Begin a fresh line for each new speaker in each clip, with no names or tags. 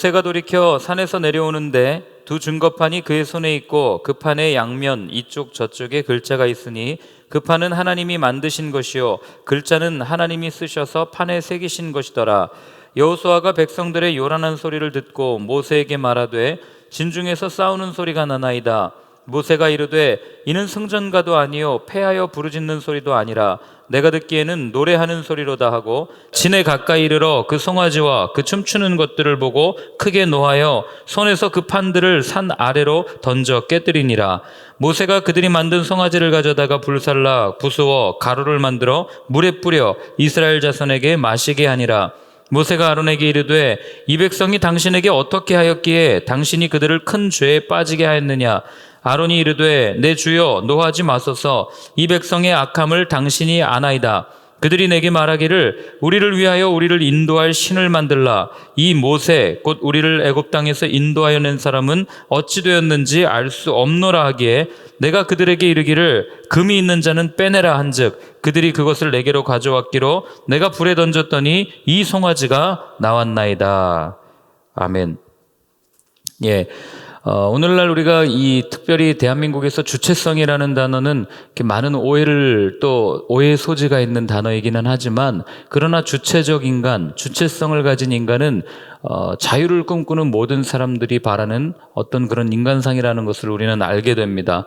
모세가 돌이켜 산에서 내려오는데 두 증거판이 그의 손에 있고 그 판의 양면 이쪽 저쪽에 글자가 있으니 그 판은 하나님이 만드신 것이요 글자는 하나님이 쓰셔서 판에 새기신 것이더라. 여호수아가 백성들의 요란한 소리를 듣고 모세에게 말하되 진중에서 싸우는 소리가 나나이다. 모세가 이르되 이는 승전가도 아니요 패하여 부르짖는 소리도 아니라 내가 듣기에는 노래하는 소리로다 하고 진에 가까이 이르러 그 송아지와 그 춤추는 것들을 보고 크게 노하여 손에서 그 판들을 산 아래로 던져 깨뜨리니라. 모세가 그들이 만든 송아지를 가져다가 불살라 부수어 가루를 만들어 물에 뿌려 이스라엘 자손에게 마시게 하니라. 모세가 아론에게 이르되 이 백성이 당신에게 어떻게 하였기에 당신이 그들을 큰 죄에 빠지게 하였느냐. 아론이 이르되 내 주여 노하지 마소서. 이 백성의 악함을 당신이 아나이다. 그들이 내게 말하기를 우리를 위하여 우리를 인도할 신을 만들라. 이 모세 곧 우리를 애굽 땅에서 인도하여 낸 사람은 어찌 되었는지 알 수 없노라 하기에 내가 그들에게 이르기를 금이 있는 자는 빼내라 한즉 그들이 그것을 내게로 가져왔기로 내가 불에 던졌더니 이 송아지가 나왔나이다. 아멘. 예. 오늘날 우리가 이 특별히 대한민국에서 주체성이라는 단어는 이렇게 많은 오해의 소지가 있는 단어이기는 하지만 그러나 주체적 인간, 주체성을 가진 인간은 자유를 꿈꾸는 모든 사람들이 바라는 어떤 그런 인간상이라는 것을 우리는 알게 됩니다.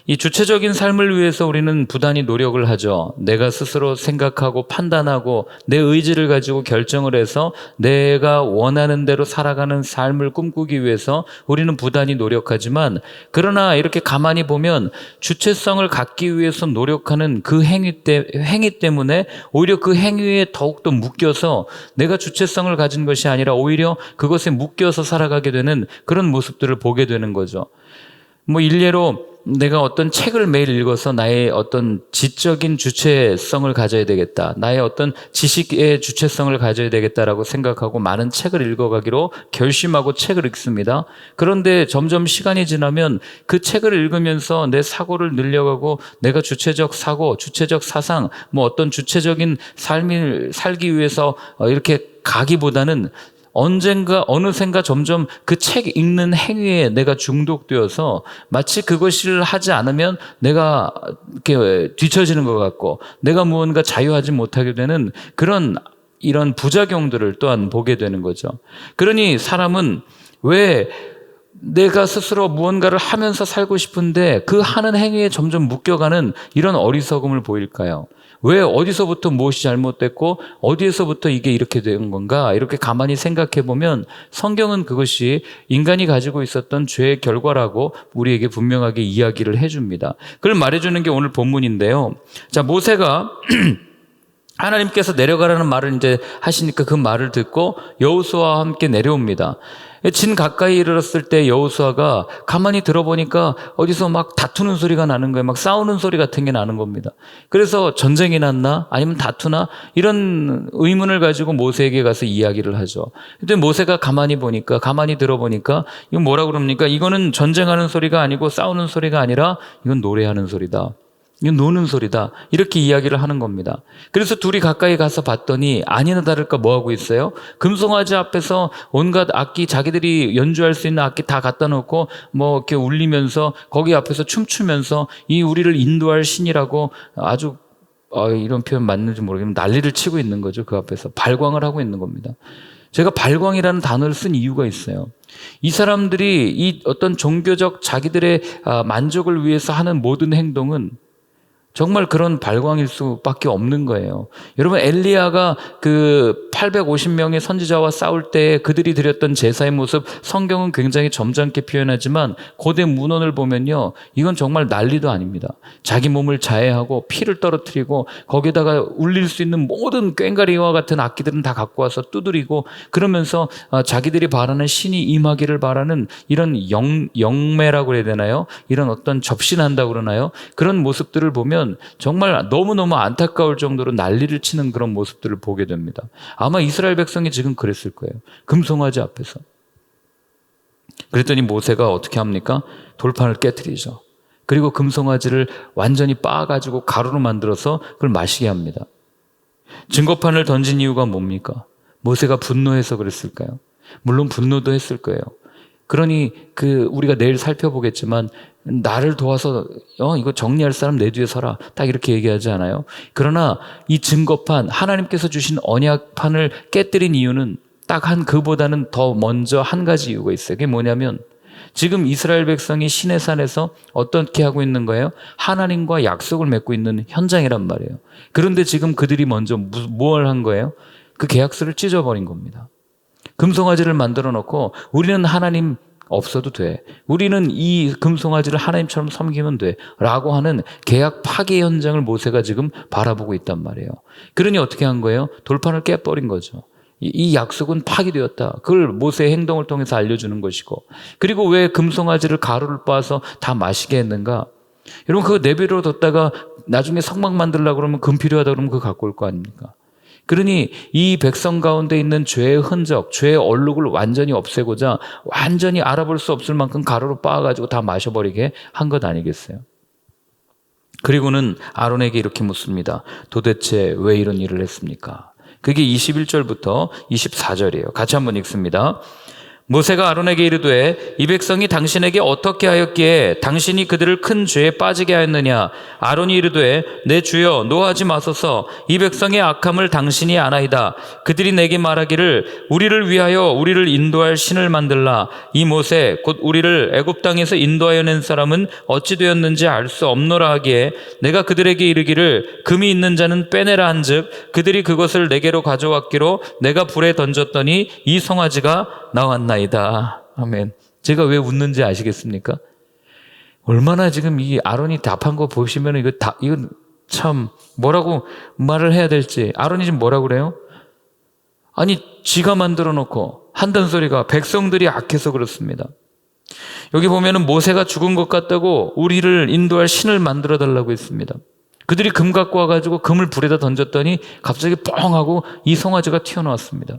이 주체적인 삶을 위해서 우리는 부단히 노력을 하죠. 내가 스스로 생각하고 판단하고 내 의지를 가지고 결정을 해서 내가 원하는 대로 살아가는 삶을 꿈꾸기 위해서 우리는 부단히 노력하지만 그러나 이렇게 가만히 보면 주체성을 갖기 위해서 노력하는 그 행위 때문에 오히려 그 행위에 더욱더 묶여서 내가 주체성을 가진 것이 아니라 오히려 그것에 묶여서 살아가게 되는 그런 모습들을 보게 되는 거죠. 일례로 내가 어떤 책을 매일 읽어서 나의 어떤 지적인 주체성을 가져야 되겠다. 나의 어떤 지식의 주체성을 가져야 되겠다라고 생각하고 많은 책을 읽어가기로 결심하고 책을 읽습니다. 그런데 점점 시간이 지나면 그 책을 읽으면서 내 사고를 늘려가고 내가 주체적 사고, 주체적 사상, 어떤 주체적인 삶을 살기 위해서 이렇게 가기보다는 언젠가 어느샌가 점점 그 책 읽는 행위에 내가 중독되어서 마치 그것을 하지 않으면 내가 이렇게 뒤처지는 것 같고 내가 무언가 자유하지 못하게 되는 이런 부작용들을 또한 보게 되는 거죠. 그러니 사람은 왜 내가 스스로 무언가를 하면서 살고 싶은데 그 하는 행위에 점점 묶여가는 이런 어리석음을 보일까요? 왜 어디서부터 무엇이 잘못됐고 어디에서부터 이게 이렇게 된 건가 이렇게 가만히 생각해 보면 성경은 그것이 인간이 가지고 있었던 죄의 결과라고 우리에게 분명하게 이야기를 해줍니다. 그걸 말해주는 게 오늘 본문인데요. 자, 모세가 하나님께서 내려가라는 말을 이제 하시니까 그 말을 듣고 여호수아와 함께 내려옵니다. 진 가까이 이르렀을 때 여호수아가 가만히 들어보니까 어디서 막 다투는 소리가 나는 거예요. 막 싸우는 소리 같은 게 나는 겁니다. 그래서 전쟁이 났나? 아니면 다투나? 이런 의문을 가지고 모세에게 가서 이야기를 하죠. 근데 모세가 가만히 들어보니까 이건 뭐라 그럽니까? 이거는 전쟁하는 소리가 아니고 싸우는 소리가 아니라 이건 노래하는 소리다. 이건 노는 소리다. 이렇게 이야기를 하는 겁니다. 그래서 둘이 가까이 가서 봤더니 아니나 다를까 뭐 하고 있어요? 금송아지 앞에서 온갖 악기, 자기들이 연주할 수 있는 악기 다 갖다 놓고 이렇게 울리면서 거기 앞에서 춤추면서 이 우리를 인도할 신이라고 아주 이런 표현 맞는지 모르겠지만 난리를 치고 있는 거죠. 그 앞에서 발광을 하고 있는 겁니다. 제가 발광이라는 단어를 쓴 이유가 있어요. 이 사람들이 이 어떤 종교적 자기들의 만족을 위해서 하는 모든 행동은 정말 그런 발광일 수밖에 없는 거예요. 여러분, 엘리야가 그 850명의 선지자와 싸울 때 그들이 드렸던 제사의 모습 성경은 굉장히 점잖게 표현하지만 고대 문헌을 보면요, 이건 정말 난리도 아닙니다. 자기 몸을 자해하고 피를 떨어뜨리고 거기다가 울릴 수 있는 모든 꽹과리와 같은 악기들은 다 갖고 와서 두드리고 그러면서 자기들이 바라는 신이 임하기를 바라는 이런 영매라고 해야 되나요? 이런 어떤 접신한다고 그러나요? 그런 모습들을 보면 정말 너무너무 안타까울 정도로 난리를 치는 그런 모습들을 보게 됩니다. 아마 이스라엘 백성이 지금 그랬을 거예요. 금송아지 앞에서. 그랬더니 모세가 어떻게 합니까? 돌판을 깨트리죠. 그리고 금송아지를 완전히 빻아가지고 가루로 만들어서 그걸 마시게 합니다. 증거판을 던진 이유가 뭡니까? 모세가 분노해서 그랬을까요? 물론 분노도 했을 거예요. 그러니 우리가 내일 살펴보겠지만 나를 도와서 이거 정리할 사람 내 뒤에 서라. 딱 이렇게 얘기하지 않아요? 그러나 이 증거판, 하나님께서 주신 언약판을 깨뜨린 이유는 딱 그보다는 더 먼저 한 가지 이유가 있어요. 그게 뭐냐면 지금 이스라엘 백성이 시내 산에서 어떻게 하고 있는 거예요? 하나님과 약속을 맺고 있는 현장이란 말이에요. 그런데 지금 그들이 먼저 뭘 한 거예요? 그 계약서를 찢어버린 겁니다. 금송아지를 만들어 놓고 우리는 하나님 없어도 돼. 우리는 이 금송아지를 하나님처럼 섬기면 돼. 라고 하는 계약 파괴 현장을 모세가 지금 바라보고 있단 말이에요. 그러니 어떻게 한 거예요? 돌판을 깨버린 거죠. 이 약속은 파기되었다. 그걸 모세의 행동을 통해서 알려주는 것이고, 그리고 왜 금송아지를 가루를 빻아서 다 마시게 했는가? 여러분, 그거 내버려 뒀다가 나중에 성막 만들려고 그러면 금 필요하다 그러면 그거 갖고 올 거 아닙니까? 그러니 이 백성 가운데 있는 죄의 흔적, 죄의 얼룩을 완전히 없애고자 완전히 알아볼 수 없을 만큼 가루로 빻아가지고 다 마셔버리게 한 것 아니겠어요? 그리고는 아론에게 이렇게 묻습니다. 도대체 왜 이런 일을 했습니까? 그게 21절부터 24절이에요. 같이 한번 읽습니다. 모세가 아론에게 이르되 이 백성이 당신에게 어떻게 하였기에 당신이 그들을 큰 죄에 빠지게 하였느냐? 아론이 이르되 내 주여 노하지 마소서. 이 백성의 악함을 당신이 아나이다. 그들이 내게 말하기를 우리를 위하여 우리를 인도할 신을 만들라. 이 모세 곧 우리를 애굽 땅에서 인도하여 낸 사람은 어찌 되었는지 알 수 없노라 하기에 내가 그들에게 이르기를 금이 있는 자는 빼내라 한즉 그들이 그것을 내게로 가져왔기로 내가 불에 던졌더니 이 송아지가 나왔나이다. 아멘. 제가 왜 웃는지 아시겠습니까? 얼마나 지금 이 아론이 답한 거 보시면 이건 참 뭐라고 말을 해야 될지. 아론이 지금 뭐라고 그래요? 아니, 지가 만들어 놓고 한단 소리가 백성들이 악해서 그렇습니다. 여기 보면은 모세가 죽은 것 같다고 우리를 인도할 신을 만들어 달라고 했습니다. 그들이 금 갖고 와가지고 금을 불에다 던졌더니 갑자기 뻥 하고 이 송아지가 튀어나왔습니다.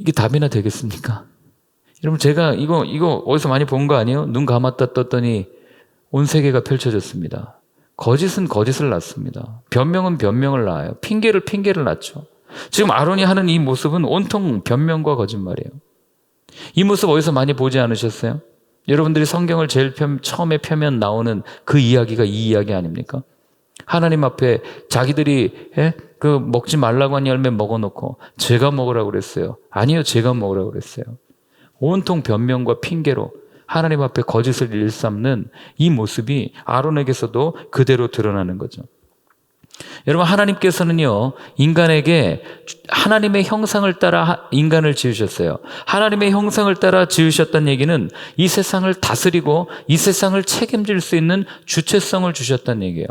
이게 답이나 되겠습니까? 여러분, 제가 이거 어디서 많이 본 거 아니에요? 눈 감았다 떴더니 온 세계가 펼쳐졌습니다. 거짓은 거짓을 낳습니다. 변명은 변명을 낳아요. 핑계를 낳죠. 지금 아론이 하는 이 모습은 온통 변명과 거짓말이에요. 이 모습 어디서 많이 보지 않으셨어요? 여러분들이 성경을 제일 처음에 펴면 나오는 그 이야기가 이 이야기 아닙니까? 하나님 앞에 자기들이 먹지 말라고 한 열매 먹어놓고 제가 먹으라고 그랬어요. 아니요, 제가 먹으라고 그랬어요. 온통 변명과 핑계로 하나님 앞에 거짓을 일삼는 이 모습이 아론에게서도 그대로 드러나는 거죠. 여러분, 하나님께서는요, 인간에게 하나님의 형상을 따라 인간을 지으셨어요. 하나님의 형상을 따라 지으셨다는 얘기는 이 세상을 다스리고 이 세상을 책임질 수 있는 주체성을 주셨다는 얘기예요.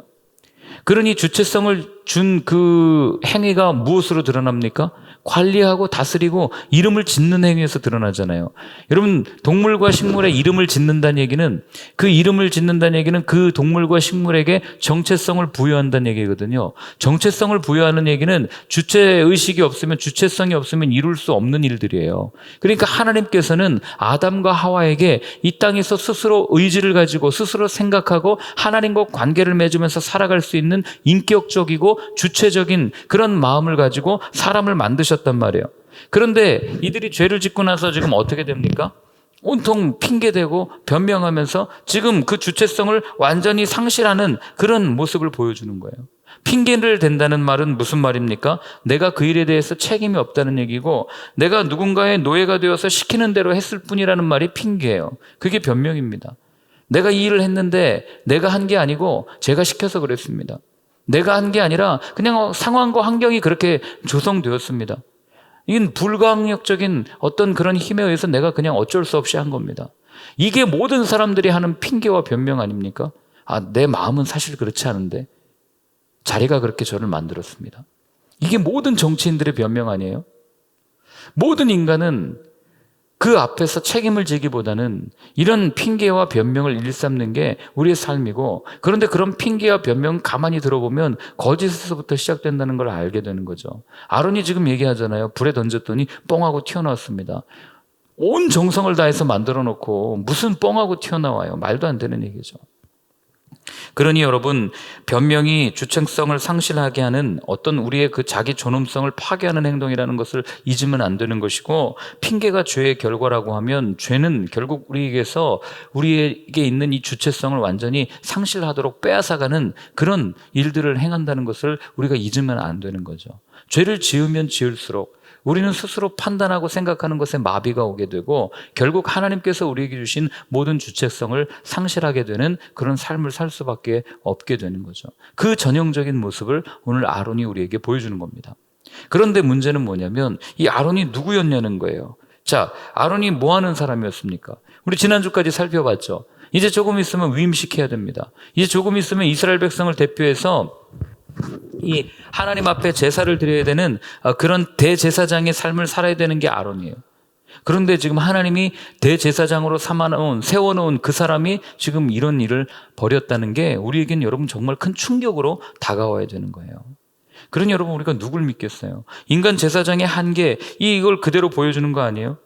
그러니 주체성을 준 그 행위가 무엇으로 드러납니까? 관리하고 다스리고 이름을 짓는 행위에서 드러나잖아요. 여러분, 동물과 식물에 이름을 짓는다는 얘기는 그 동물과 식물에게 정체성을 부여한다는 얘기거든요. 정체성을 부여하는 얘기는 주체의식이 없으면, 주체성이 없으면 이룰 수 없는 일들이에요. 그러니까 하나님께서는 아담과 하와에게 이 땅에서 스스로 의지를 가지고 스스로 생각하고 하나님과 관계를 맺으면서 살아갈 수 있는 인격적이고 주체적인 그런 마음을 가지고 사람을 만드셨단 말이에요. 그런데 이들이 죄를 짓고 나서 지금 어떻게 됩니까? 온통 핑계대고 변명하면서 지금 그 주체성을 완전히 상실하는 그런 모습을 보여주는 거예요. 핑계를 댄다는 말은 무슨 말입니까? 내가 그 일에 대해서 책임이 없다는 얘기고 내가 누군가의 노예가 되어서 시키는 대로 했을 뿐이라는 말이 핑계예요. 그게 변명입니다. 내가 이 일을 했는데 내가 한 게 아니고 제가 시켜서 그랬습니다. 내가 한 게 아니라 그냥 상황과 환경이 그렇게 조성되었습니다. 이건 불가항력적인 어떤 그런 힘에 의해서 내가 그냥 어쩔 수 없이 한 겁니다. 이게 모든 사람들이 하는 핑계와 변명 아닙니까? 내 마음은 사실 그렇지 않은데 자리가 그렇게 저를 만들었습니다. 이게 모든 정치인들의 변명 아니에요? 모든 인간은 그 앞에서 책임을 지기보다는 이런 핑계와 변명을 일삼는 게 우리의 삶이고, 그런데 그런 핑계와 변명 가만히 들어보면 거짓에서부터 시작된다는 걸 알게 되는 거죠. 아론이 지금 얘기하잖아요. 불에 던졌더니 뻥하고 튀어나왔습니다. 온 정성을 다해서 만들어 놓고 무슨 뻥하고 튀어나와요. 말도 안 되는 얘기죠. 그러니 여러분, 변명이 주체성을 상실하게 하는 어떤 우리의 그 자기 존엄성을 파괴하는 행동이라는 것을 잊으면 안 되는 것이고, 핑계가 죄의 결과라고 하면 죄는 결국 우리에게서 우리에게 있는 이 주체성을 완전히 상실하도록 빼앗아가는 그런 일들을 행한다는 것을 우리가 잊으면 안 되는 거죠. 죄를 지으면 지을수록 우리는 스스로 판단하고 생각하는 것에 마비가 오게 되고, 결국 하나님께서 우리에게 주신 모든 주체성을 상실하게 되는 그런 삶을 살 수밖에 없게 되는 거죠. 그 전형적인 모습을 오늘 아론이 우리에게 보여주는 겁니다. 그런데 문제는 뭐냐면 이 아론이 누구였냐는 거예요. 자, 아론이 뭐 하는 사람이었습니까? 우리 지난주까지 살펴봤죠. 이제 조금 있으면 위임시켜야 됩니다. 이제 조금 있으면 이스라엘 백성을 대표해서 이 하나님 앞에 제사를 드려야 되는 그런 대제사장의 삶을 살아야 되는 게 아론이에요. 그런데 지금 하나님이 대제사장으로 세워놓은 그 사람이 지금 이런 일을 벌였다는 게 우리에겐 여러분 정말 큰 충격으로 다가와야 되는 거예요. 그러니 여러분, 우리가 누굴 믿겠어요? 인간 제사장의 한계, 이걸 그대로 보여주는 거 아니에요?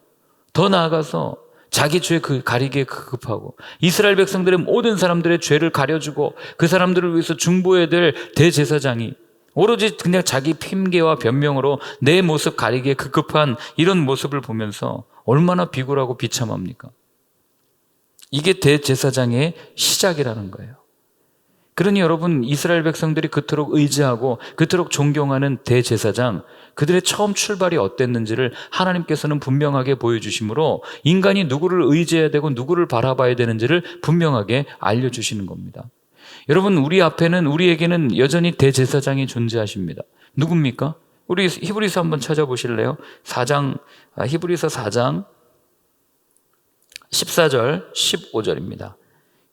더 나아가서 자기 죄 가리기에 급급하고, 이스라엘 백성들의 모든 사람들의 죄를 가려주고 그 사람들을 위해서 중보해야 될 대제사장이 오로지 그냥 자기 핑계와 변명으로 내 모습 가리기에 급급한 이런 모습을 보면서 얼마나 비굴하고 비참합니까? 이게 대제사장의 시작이라는 거예요. 그러니 여러분, 이스라엘 백성들이 그토록 의지하고 그토록 존경하는 대제사장, 그들의 처음 출발이 어땠는지를 하나님께서는 분명하게 보여주시므로 인간이 누구를 의지해야 되고 누구를 바라봐야 되는지를 분명하게 알려주시는 겁니다. 여러분, 우리에게는 여전히 대제사장이 존재하십니다. 누굽니까? 우리 히브리서 한번 찾아보실래요? 히브리서 4장 14절 15절입니다.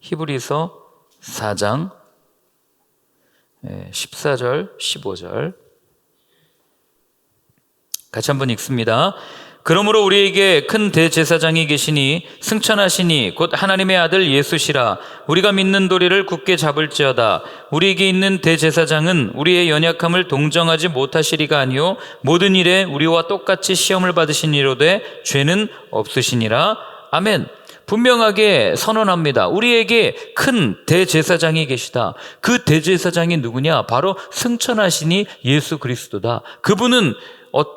히브리서 4장 14절 15절 같이 한번 읽습니다. 그러므로 우리에게 큰 대제사장이 계시니 승천하시니 곧 하나님의 아들 예수시라. 우리가 믿는 도리를 굳게 잡을지어다. 우리에게 있는 대제사장은 우리의 연약함을 동정하지 못하시리가 아니요 모든 일에 우리와 똑같이 시험을 받으시니로되 죄는 없으시니라. 아멘. 분명하게 선언합니다. 우리에게 큰 대제사장이 계시다. 그 대제사장이 누구냐? 바로 승천하시니 예수 그리스도다. 그분은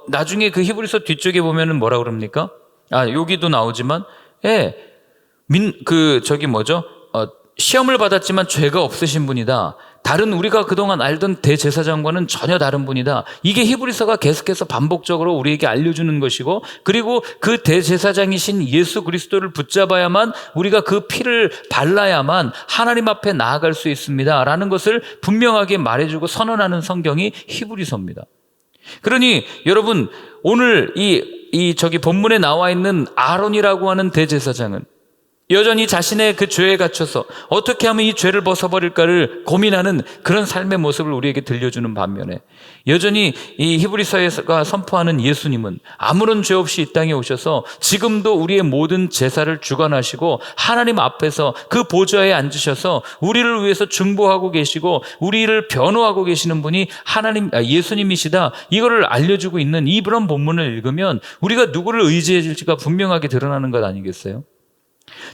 나중에 그 히브리서 뒤쪽에 보면은 뭐라 그럽니까? 여기도 나오지만, 시험을 받았지만 죄가 없으신 분이다. 다른 우리가 그동안 알던 대제사장과는 전혀 다른 분이다. 이게 히브리서가 계속해서 반복적으로 우리에게 알려주는 것이고, 그리고 그 대제사장이신 예수 그리스도를 붙잡아야만, 우리가 그 피를 발라야만 하나님 앞에 나아갈 수 있습니다 라는 것을 분명하게 말해주고 선언하는 성경이 히브리서입니다. 그러니 여러분, 오늘 본문에 나와 있는 아론이라고 하는 대제사장은 여전히 자신의 그 죄에 갇혀서 어떻게 하면 이 죄를 벗어버릴까를 고민하는 그런 삶의 모습을 우리에게 들려주는 반면에, 여전히 이 히브리서가 선포하는 예수님은 아무런 죄 없이 이 땅에 오셔서 지금도 우리의 모든 제사를 주관하시고 하나님 앞에서 그 보좌에 앉으셔서 우리를 위해서 중보하고 계시고 우리를 변호하고 계시는 분이 예수님이시다. 이거를 알려주고 있는 이런 본문을 읽으면 우리가 누구를 의지해 줄지가 분명하게 드러나는 것 아니겠어요?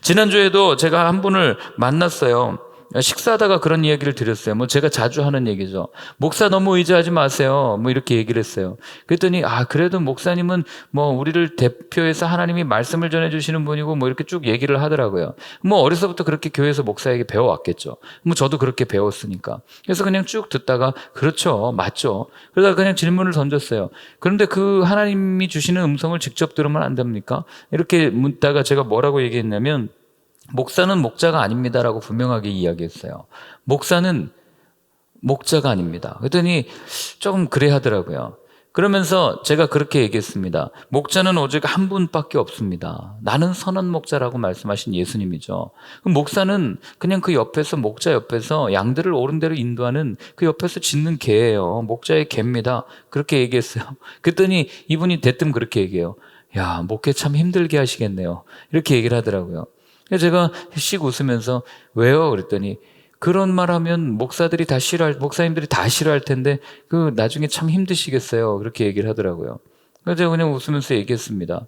지난주에도 제가 한 분을 만났어요. 식사하다가 그런 이야기를 드렸어요. 제가 자주 하는 얘기죠. 목사 너무 의지하지 마세요. 이렇게 얘기를 했어요. 그랬더니 그래도 목사님은 우리를 대표해서 하나님이 말씀을 전해주시는 분이고 이렇게 쭉 얘기를 하더라고요. 어려서부터 그렇게 교회에서 목사에게 배워왔겠죠. 저도 그렇게 배웠으니까. 그래서 그냥 쭉 듣다가 그렇죠, 맞죠. 그러다가 그냥 질문을 던졌어요. 그런데 그 하나님이 주시는 음성을 직접 들으면 안 됩니까? 이렇게 묻다가 제가 뭐라고 얘기했냐면, 목사는 목자가 아닙니다라고 분명하게 이야기했어요. 목사는 목자가 아닙니다. 그랬더니 조금 그래 하더라고요. 그러면서 제가 그렇게 얘기했습니다. 목자는 오직 한 분밖에 없습니다. 나는 선한 목자라고 말씀하신 예수님이죠. 그럼 목사는 그냥 그 옆에서, 목자 옆에서 양들을 옳은 대로 인도하는 그 옆에서 짖는 개예요. 목자의 개입니다. 그렇게 얘기했어요. 그랬더니 이분이 대뜸 그렇게 얘기해요. 야, 목회 참 힘들게 하시겠네요. 이렇게 얘기를 하더라고요. 제가 씩 웃으면서 왜요? 그랬더니 그런 말 하면 목사님들이 다 싫어할 텐데 나중에 참 힘드시겠어요. 그렇게 얘기를 하더라고요. 그래서 제가 그냥 웃으면서 얘기했습니다.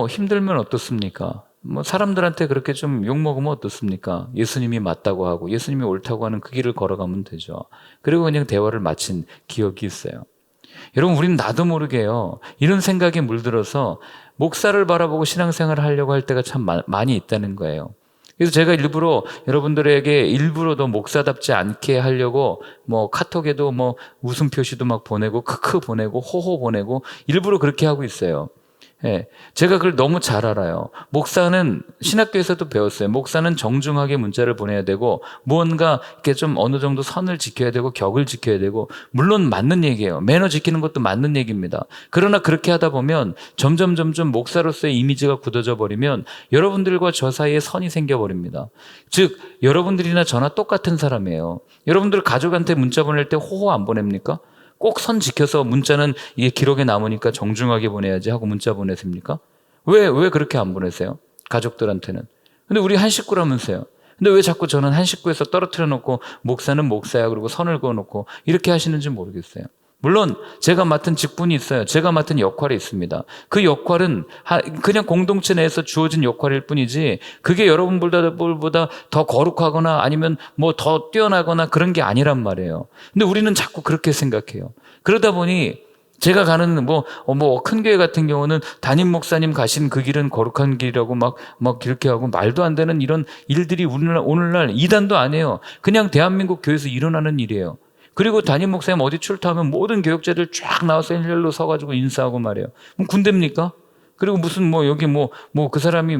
힘들면 어떻습니까? 뭐 사람들한테 그렇게 좀 욕먹으면 어떻습니까? 예수님이 맞다고 하고 예수님이 옳다고 하는 그 길을 걸어가면 되죠. 그리고 그냥 대화를 마친 기억이 있어요. 여러분, 우리는 나도 모르게요, 이런 생각에 물들어서 목사를 바라보고 신앙생활을 하려고 할 때가 참 많이 있다는 거예요. 그래서 제가 일부러 여러분들에게 일부러 더 목사답지 않게 하려고 뭐 카톡에도 뭐 웃음 표시도 막 보내고 크크 보내고 호호 보내고 일부러 그렇게 하고 있어요. 예, 제가 그걸 너무 잘 알아요. 목사는 신학교에서도 배웠어요. 목사는 정중하게 문자를 보내야 되고 무언가 이렇게 좀 어느 정도 선을 지켜야 되고 격을 지켜야 되고, 물론 맞는 얘기예요. 매너 지키는 것도 맞는 얘기입니다. 그러나 그렇게 하다 보면 점점 목사로서의 이미지가 굳어져 버리면 여러분들과 저 사이에 선이 생겨버립니다. 즉 여러분들이나 저나 똑같은 사람이에요. 여러분들 가족한테 문자 보낼 때 호호 안 보냅니까? 꼭 선 지켜서 문자는 이게 기록에 남으니까 정중하게 보내야지 하고 문자 보내십니까? 왜 그렇게 안 보내세요? 가족들한테는. 근데 우리 한 식구라면서요. 근데 왜 자꾸 저는 한 식구에서 떨어뜨려 놓고 목사는 목사야 그러고 선을 그어 놓고 이렇게 하시는지 모르겠어요. 물론 제가 맡은 직분이 있어요. 제가 맡은 역할이 있습니다. 그 역할은 그냥 공동체 내에서 주어진 역할일 뿐이지 그게 여러분들보다 더 거룩하거나 아니면 뭐 더 뛰어나거나 그런 게 아니란 말이에요. 근데 우리는 자꾸 그렇게 생각해요. 그러다 보니 제가 가는 큰 교회 같은 경우는 담임 목사님 가신 그 길은 거룩한 길이라고 막 이렇게 하고 말도 안 되는 이런 일들이 오늘날 이단도 안 해요. 그냥 대한민국 교회에서 일어나는 일이에요. 그리고 담임 목사님 어디 출타하면 모든 교역자들 쫙 나와서 일렬로 서가지고 인사하고 말이에요. 그럼 군대입니까? 그리고 무슨 여기 그 사람이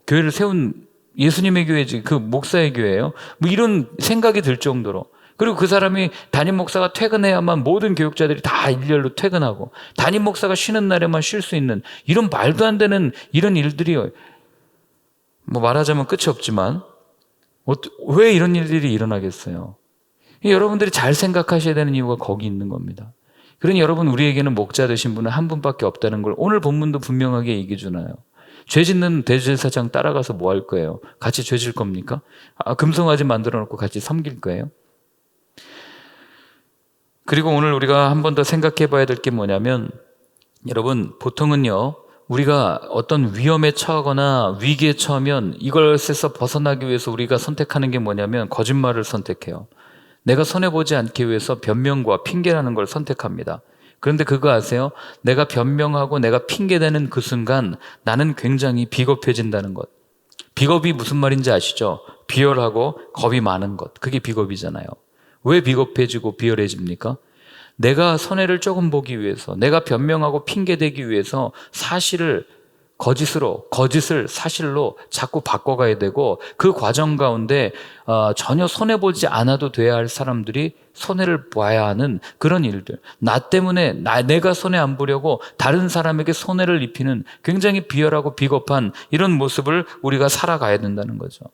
교회를 세운 예수님의 교회지 그 목사의 교회예요? 이런 생각이 들 정도로. 그리고 그 사람이 담임 목사가 퇴근해야만 모든 교역자들이 다 일렬로 퇴근하고 담임 목사가 쉬는 날에만 쉴 수 있는 이런 말도 안 되는 이런 일들이 말하자면 끝이 없지만 왜 이런 일들이 일어나겠어요? 여러분들이 잘 생각하셔야 되는 이유가 거기 있는 겁니다. 그러니 여러분, 우리에게는 목자 되신 분은 한 분밖에 없다는 걸 오늘 본문도 분명하게 얘기해 주나요? 죄 짓는 대제사장 따라가서 뭐 할 거예요? 같이 죄 질 겁니까? 금송아지 만들어 놓고 같이 섬길 거예요? 그리고 오늘 우리가 한 번 더 생각해 봐야 될 게 뭐냐면, 여러분, 보통은요, 우리가 어떤 위험에 처하거나 위기에 처하면 이것에서 벗어나기 위해서 우리가 선택하는 게 뭐냐면 거짓말을 선택해요. 내가 손해보지 않기 위해서 변명과 핑계라는 걸 선택합니다. 그런데 그거 아세요? 내가 변명하고 내가 핑계대는 그 순간 나는 굉장히 비겁해진다는 것. 비겁이 무슨 말인지 아시죠? 비열하고 겁이 많은 것. 그게 비겁이잖아요. 왜 비겁해지고 비열해집니까? 내가 손해를 조금 보기 위해서, 내가 변명하고 핑계대기 위해서 거짓을 사실로 자꾸 바꿔가야 되고, 그 과정 가운데 전혀 손해보지 않아도 돼야 할 사람들이 손해를 봐야 하는 그런 일들, 나 때문에 내가 손해 안 보려고 다른 사람에게 손해를 입히는 굉장히 비열하고 비겁한 이런 모습을 우리가 살아가야 된다는 거죠.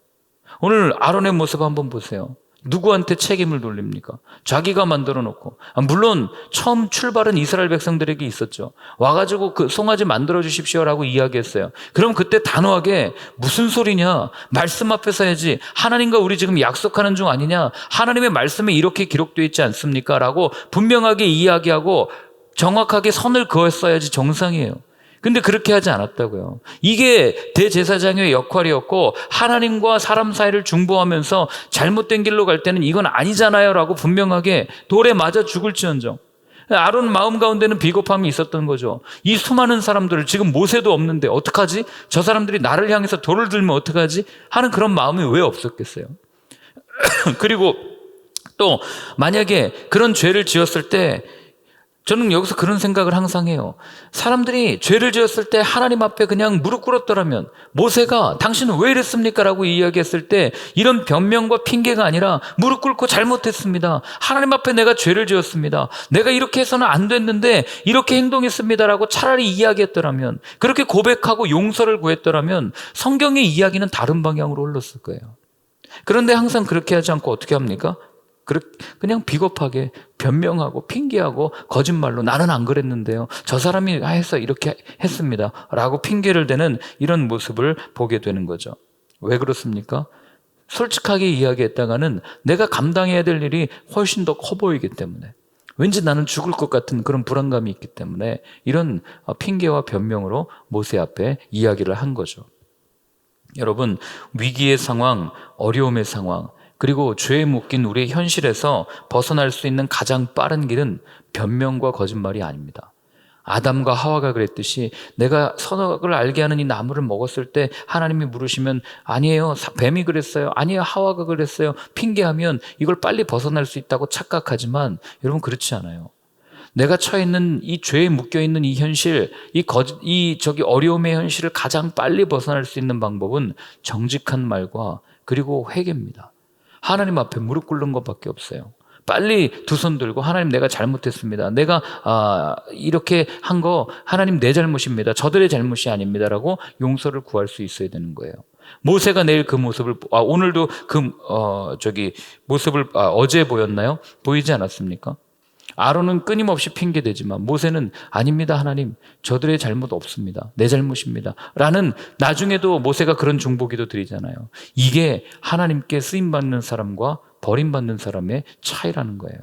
오늘 아론의 모습 한번 보세요. 누구한테 책임을 돌립니까? 자기가 만들어 놓고. 물론 처음 출발은 이스라엘 백성들에게 있었죠. 와가지고 그 송아지 만들어 주십시오라고 이야기했어요. 그럼 그때 단호하게 무슨 소리냐? 말씀 앞에서 해야지. 하나님과 우리 지금 약속하는 중 아니냐? 하나님의 말씀에 이렇게 기록되어 있지 않습니까? 라고 분명하게 이야기하고 정확하게 선을 그었어야지 정상이에요. 근데 그렇게 하지 않았다고요. 이게 대제사장의 역할이었고, 하나님과 사람 사이를 중보하면서 잘못된 길로 갈 때는 이건 아니잖아요 라고 분명하게 돌에 맞아 죽을지언정. 아론 마음 가운데는 비겁함이 있었던 거죠. 이 수많은 사람들을, 지금 모세도 없는데 어떡하지? 저 사람들이 나를 향해서 돌을 들면 어떡하지? 하는 그런 마음이 왜 없었겠어요? 그리고 또 만약에 그런 죄를 지었을 때, 저는 여기서 그런 생각을 항상 해요. 사람들이 죄를 지었을 때 하나님 앞에 그냥 무릎 꿇었더라면, 모세가 당신은 왜 이랬습니까? 라고 이야기했을 때 이런 변명과 핑계가 아니라 무릎 꿇고 잘못했습니다. 하나님 앞에 내가 죄를 지었습니다. 내가 이렇게 해서는 안 됐는데 이렇게 행동했습니다. 라고 차라리 이야기했더라면, 그렇게 고백하고 용서를 구했더라면 성경의 이야기는 다른 방향으로 흘렀을 거예요. 그런데 항상 그렇게 하지 않고 어떻게 합니까? 그냥 비겁하게 변명하고 핑계하고 거짓말로 나는 안 그랬는데요, 저 사람이 해서 이렇게 했습니다 라고 핑계를 대는 이런 모습을 보게 되는 거죠. 왜 그렇습니까? 솔직하게 이야기했다가는 내가 감당해야 될 일이 훨씬 더 커 보이기 때문에, 왠지 나는 죽을 것 같은 그런 불안감이 있기 때문에 이런 핑계와 변명으로 모세 앞에 이야기를 한 거죠. 여러분, 위기의 상황, 어려움의 상황, 그리고 죄에 묶인 우리의 현실에서 벗어날 수 있는 가장 빠른 길은 변명과 거짓말이 아닙니다. 아담과 하와가 그랬듯이 내가 선악을 알게 하는 이 나무를 먹었을 때 하나님이 물으시면 아니에요, 뱀이 그랬어요, 아니에요, 하와가 그랬어요, 핑계하면 이걸 빨리 벗어날 수 있다고 착각하지만 여러분, 그렇지 않아요. 내가 처해 있는 이 죄에 묶여 있는 이 현실, 저기 어려움의 현실을 가장 빨리 벗어날 수 있는 방법은 정직한 말과 그리고 회개입니다. 하나님 앞에 무릎 꿇는 것밖에 없어요. 빨리 두 손 들고 하나님, 내가 잘못했습니다. 내가 이렇게 한 거 하나님 내 잘못입니다. 저들의 잘못이 아닙니다라고 용서를 구할 수 있어야 되는 거예요. 모세가 내일 그 모습을 오늘도 모습을 어제 보였나요? 보이지 않았습니까? 아론은 끊임없이 핑계대지만 모세는 아닙니다, 하나님, 저들의 잘못 없습니다, 내 잘못입니다 라는, 나중에도 모세가 그런 중보기도 드리잖아요. 이게 하나님께 쓰임받는 사람과 버림받는 사람의 차이라는 거예요.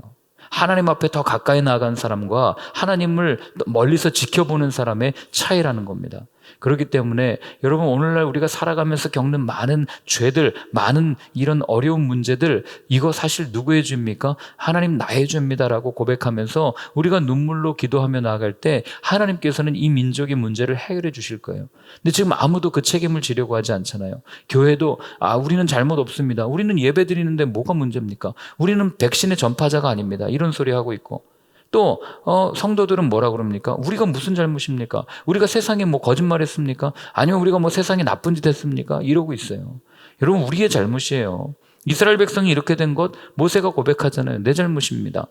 하나님 앞에 더 가까이 나아간 사람과 하나님을 멀리서 지켜보는 사람의 차이라는 겁니다. 그렇기 때문에 여러분, 오늘날 우리가 살아가면서 겪는 많은 죄들, 많은 이런 어려운 문제들, 이거 사실 누구의 죄입니까? 하나님 나의 죄입니다라고 고백하면서 우리가 눈물로 기도하며 나아갈 때 하나님께서는 이 민족의 문제를 해결해 주실 거예요. 근데 지금 아무도 그 책임을 지려고 하지 않잖아요. 교회도 우리는 잘못 없습니다, 우리는 예배 드리는데 뭐가 문제입니까? 우리는 백신의 전파자가 아닙니다, 이런 소리 하고 있고, 또 성도들은 뭐라 그럽니까? 우리가 무슨 잘못입니까? 우리가 세상에 뭐 거짓말했습니까? 아니면 우리가 뭐 세상에 나쁜 짓 했습니까? 이러고 있어요. 여러분, 우리의 잘못이에요. 이스라엘 백성이 이렇게 된 것 모세가 고백하잖아요. 내 잘못입니다.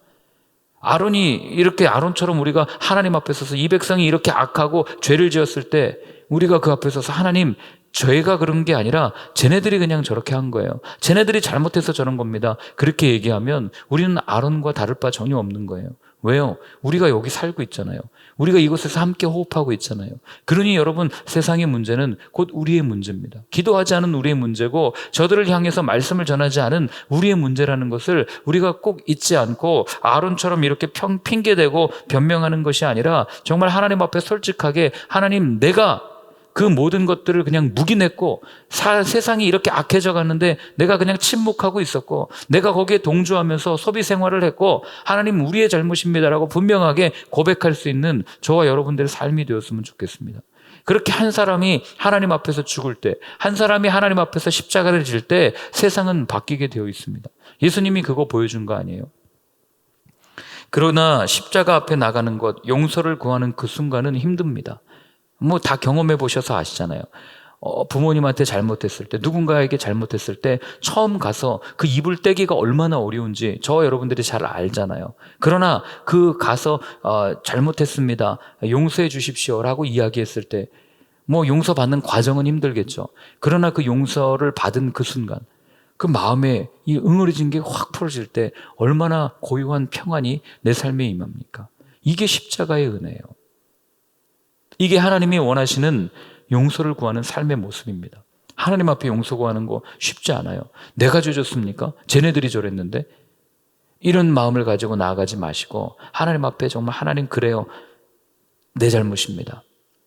아론처럼 우리가 하나님 앞에 서서 이 백성이 이렇게 악하고 죄를 지었을 때 우리가 그 앞에 서서 하나님, 저희가 그런 게 아니라 쟤네들이 그냥 저렇게 한 거예요, 쟤네들이 잘못해서 저런 겁니다, 그렇게 얘기하면 우리는 아론과 다를 바 전혀 없는 거예요. 왜요? 우리가 여기 살고 있잖아요. 우리가 이곳에서 함께 호흡하고 있잖아요. 그러니 여러분, 세상의 문제는 곧 우리의 문제입니다. 기도하지 않은 우리의 문제고, 저들을 향해서 말씀을 전하지 않은 우리의 문제라는 것을 우리가 꼭 잊지 않고, 아론처럼 이렇게 핑계대고 변명하는 것이 아니라 정말 하나님 앞에 솔직하게, 하나님, 내가 그 모든 것들을 그냥 묵인했고, 세상이 이렇게 악해져 갔는데 내가 그냥 침묵하고 있었고, 내가 거기에 동조하면서 소비 생활을 했고, 하나님, 우리의 잘못입니다라고 분명하게 고백할 수 있는 저와 여러분들의 삶이 되었으면 좋겠습니다. 그렇게 한 사람이 하나님 앞에서 죽을 때, 한 사람이 하나님 앞에서 십자가를 질 때 세상은 바뀌게 되어 있습니다. 예수님이 그거 보여준 거 아니에요? 그러나 십자가 앞에 나가는 것, 용서를 구하는 그 순간은 힘듭니다. 뭐 다 경험해 보셔서 아시잖아요. 부모님한테 잘못했을 때, 누군가에게 잘못했을 때 처음 가서 그 입을 떼기가 얼마나 어려운지 저 여러분들이 잘 알잖아요. 그러나 그 가서 잘못했습니다, 용서해 주십시오라고 이야기했을 때 뭐 용서받는 과정은 힘들겠죠. 그러나 그 용서를 받은 그 순간, 그 마음에 이 응어리진 게 확 풀어질 때 얼마나 고요한 평안이 내 삶에 임합니까? 이게 십자가의 은혜예요. 이게 하나님이 원하시는 용서를 구하는 삶의 모습입니다. 하나님 앞에 용서 구하는 거 쉽지 않아요. 내가 죄졌습니까? 쟤네들이 저랬는데? 이런 마음을 가지고 나아가지 마시고, 하나님 앞에 정말 하나님, 그래요, 내 잘못입니다,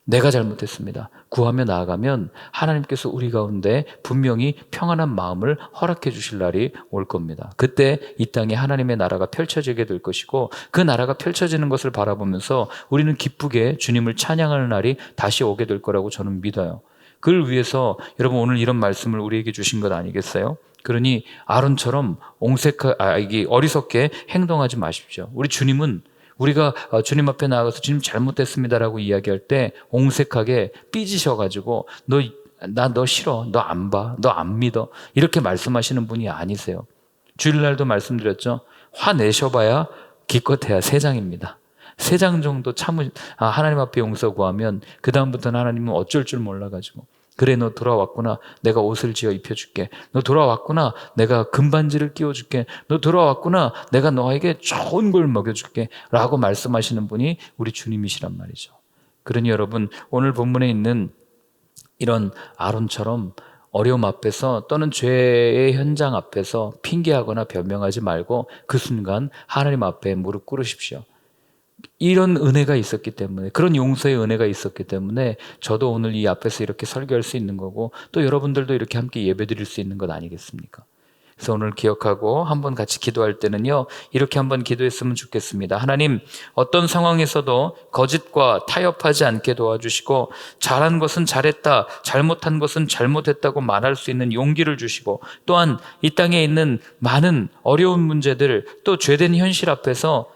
내가 잘못했습니다 구하며 나아가면 하나님께서 우리 가운데 분명히 평안한 마음을 허락해 주실 날이 올 겁니다. 그때 이 땅에 하나님의 나라가 펼쳐지게 될 것이고, 그 나라가 펼쳐지는 것을 바라보면서 우리는 기쁘게 주님을 찬양하는 날이 다시 오게 될 거라고 저는 믿어요. 그걸 위해서 여러분, 오늘 이런 말씀을 우리에게 주신 것 아니겠어요? 그러니 아론처럼 어리석게 행동하지 마십시오. 우리 주님은, 우리가 주님 앞에 나가서 주님 잘못됐습니다라고 이야기할 때 옹색하게 삐지셔가지고 나 너 싫어, 너 안 봐, 너 안 믿어, 이렇게 말씀하시는 분이 아니세요. 주일날도 말씀드렸죠. 화내셔봐야 기껏해야 3장입니다. 3장 정도 하나님 앞에 용서 구하면 그 다음부터는 하나님은 어쩔 줄 몰라가지고, 그래, 너 돌아왔구나, 내가 옷을 지어 입혀줄게, 너 돌아왔구나, 내가 금반지를 끼워줄게, 너 돌아왔구나, 내가 너에게 좋은 걸 먹여줄게 라고 말씀하시는 분이 우리 주님이시란 말이죠. 그러니 여러분, 오늘 본문에 있는 이런 아론처럼 어려움 앞에서 또는 죄의 현장 앞에서 핑계하거나 변명하지 말고 그 순간 하나님 앞에 무릎 꿇으십시오. 이런 은혜가 있었기 때문에, 그런 용서의 은혜가 있었기 때문에 저도 오늘 이 앞에서 이렇게 설교할 수 있는 거고, 또 여러분들도 이렇게 함께 예배드릴 수 있는 것 아니겠습니까? 그래서 오늘 기억하고 한번 같이 기도할 때는요, 이렇게 한번 기도했으면 좋겠습니다. 하나님, 어떤 상황에서도 거짓과 타협하지 않게 도와주시고, 잘한 것은 잘했다, 잘못한 것은 잘못했다고 말할 수 있는 용기를 주시고, 또한 이 땅에 있는 많은 어려운 문제들, 또 죄된 현실 앞에서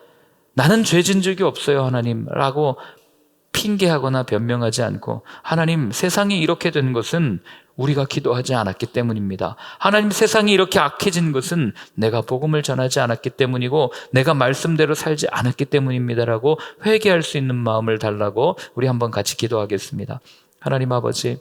나는 죄진 적이 없어요, 하나님 라고 핑계하거나 변명하지 않고, 하나님, 세상이 이렇게 된 것은 우리가 기도하지 않았기 때문입니다. 하나님, 세상이 이렇게 악해진 것은 내가 복음을 전하지 않았기 때문이고 내가 말씀대로 살지 않았기 때문입니다라고 회개할 수 있는 마음을 달라고 우리 한번 같이 기도하겠습니다. 하나님 아버지,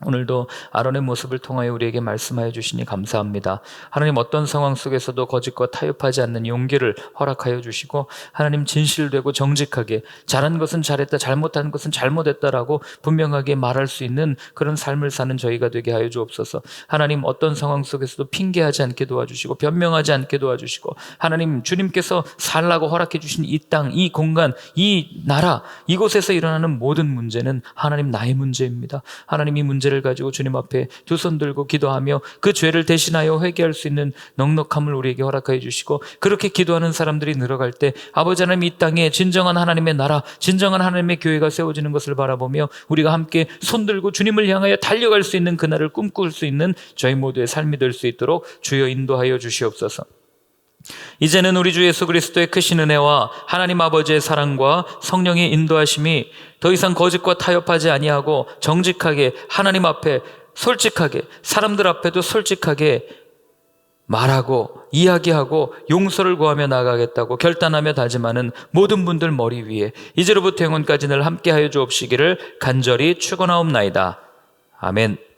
오늘도 아론의 모습을 통하여 우리에게 말씀하여 주시니 감사합니다. 하나님, 어떤 상황 속에서도 거짓과 타협하지 않는 용기를 허락하여 주시고, 하나님, 진실되고 정직하게 잘한 것은 잘했다, 잘못한 것은 잘못했다라고 분명하게 말할 수 있는 그런 삶을 사는 저희가 되게 하여 주옵소서. 하나님, 어떤 상황 속에서도 핑계하지 않게 도와주시고 변명하지 않게 도와주시고, 하나님, 주님께서 살라고 허락해 주신 이 땅, 이 공간, 이 나라, 이곳에서 일어나는 모든 문제는 하나님 나의 문제입니다. 하나님, 이 문제를 가지고 주님 앞에 두 손 들고 기도하며 그 죄를 대신하여 회개할 수 있는 넉넉함을 우리에게 허락하여 주시고, 그렇게 기도하는 사람들이 늘어갈 때 아버지 하나님, 이 땅에 진정한 하나님의 나라, 진정한 하나님의 교회가 세워지는 것을 바라보며 우리가 함께 손 들고 주님을 향하여 달려갈 수 있는 그날을 꿈꿀 수 있는 저희 모두의 삶이 될 수 있도록 주여 인도하여 주시옵소서. 이제는 우리 주 예수 그리스도의 크신 은혜와 하나님 아버지의 사랑과 성령의 인도하심이 더 이상 거짓과 타협하지 아니하고 정직하게 하나님 앞에 솔직하게, 사람들 앞에도 솔직하게 말하고 이야기하고 용서를 구하며 나아가겠다고 결단하며 다짐하는 모든 분들 머리 위에 이제로부터 영원까지 늘 함께하여 주옵시기를 간절히 축원하옵나이다. 아멘.